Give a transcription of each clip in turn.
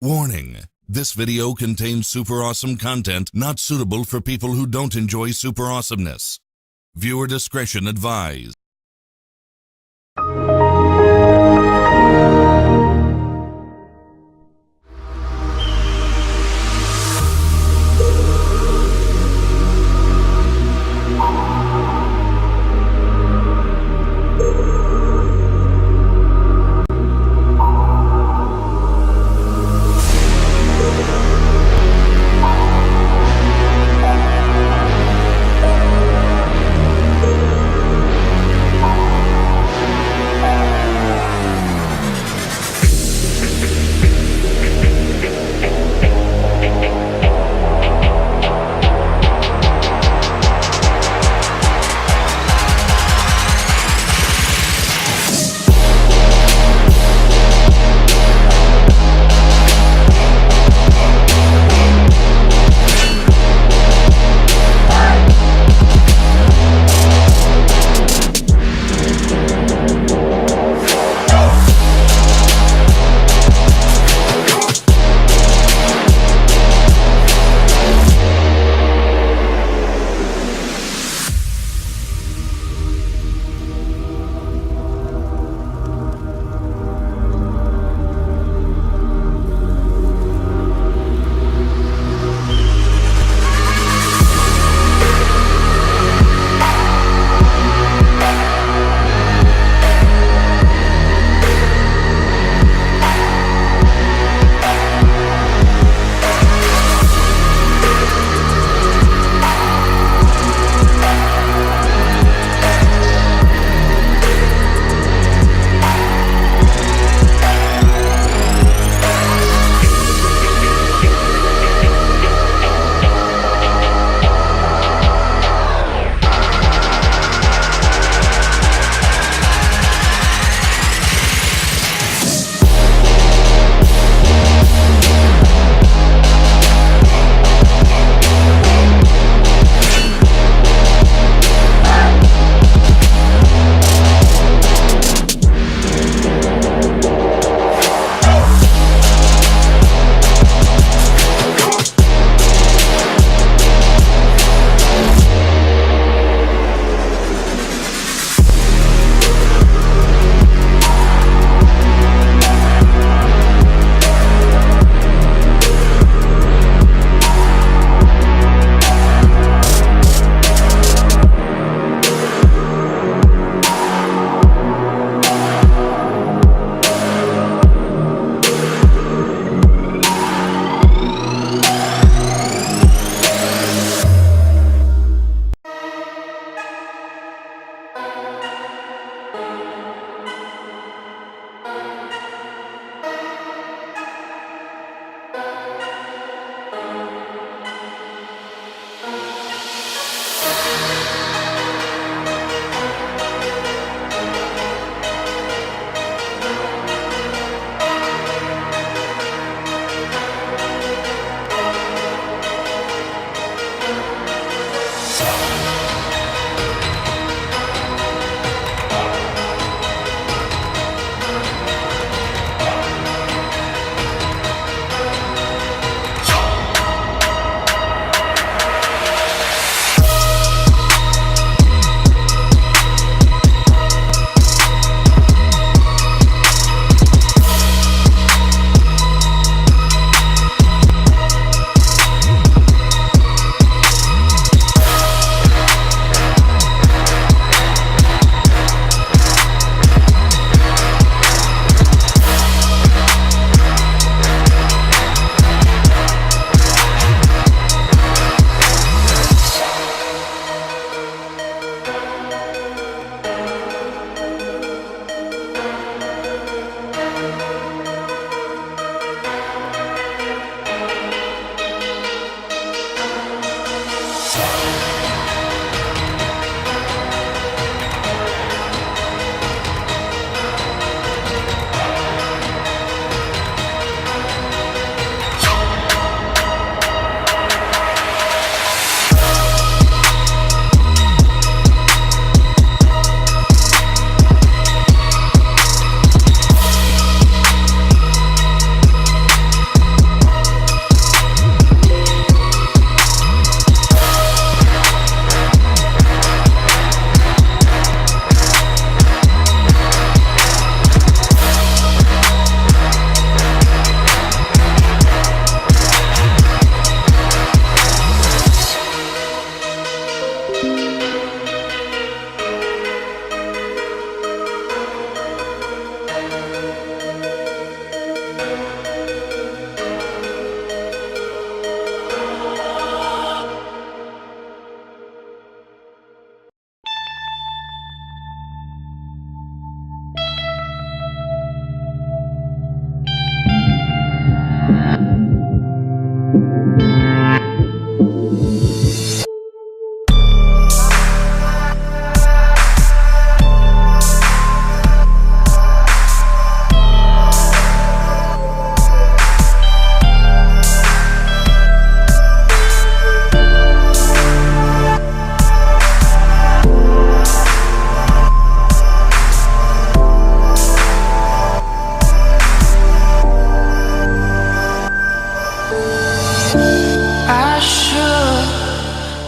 Warning: this video contains super awesome content not suitable for people who don't enjoy super awesomeness. Viewer discretion advised.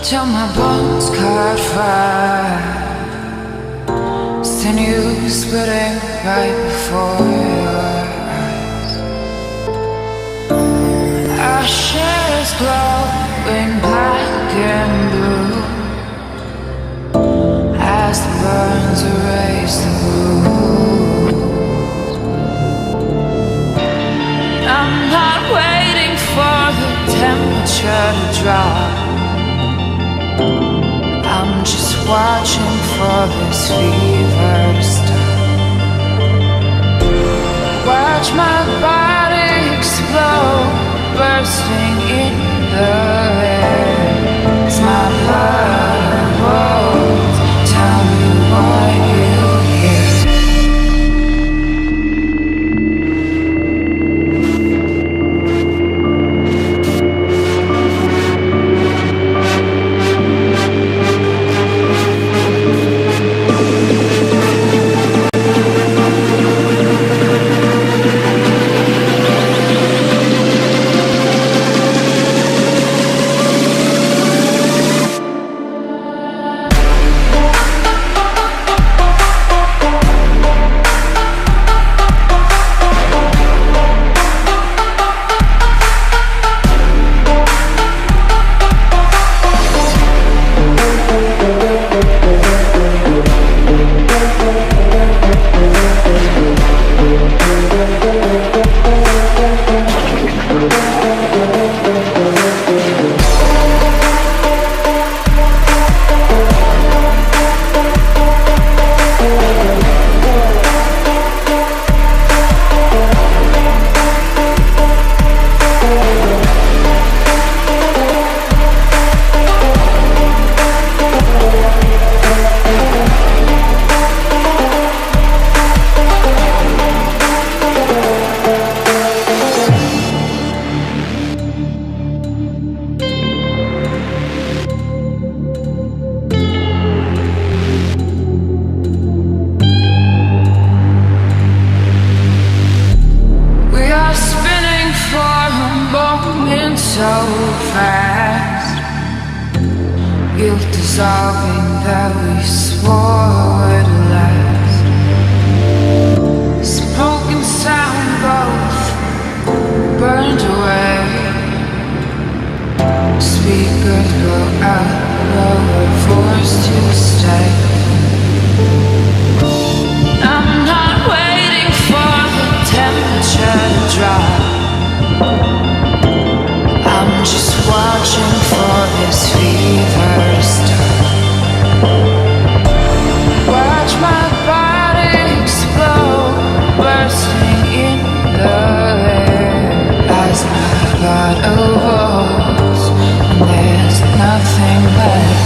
Till my bones caught fire, seen you splitting right before your eyes. Ashes glowing black and blue as the burns erase the bruise. I'm not waiting for the temperature to drop, I'm just watching for this fever to stop. Watch my body explode, bursting in the air. It's my blood rolls. Tell me what you hear. So fast, guilt dissolving that we swore would last. Smoke and sound both burned away. Speakers go out, but we're forced to stay. I'm not waiting for the temperature to drop, I'm just watching for this fever to stop. Watch my body explode, bursting in the air as my blood evolves and there's nothing left.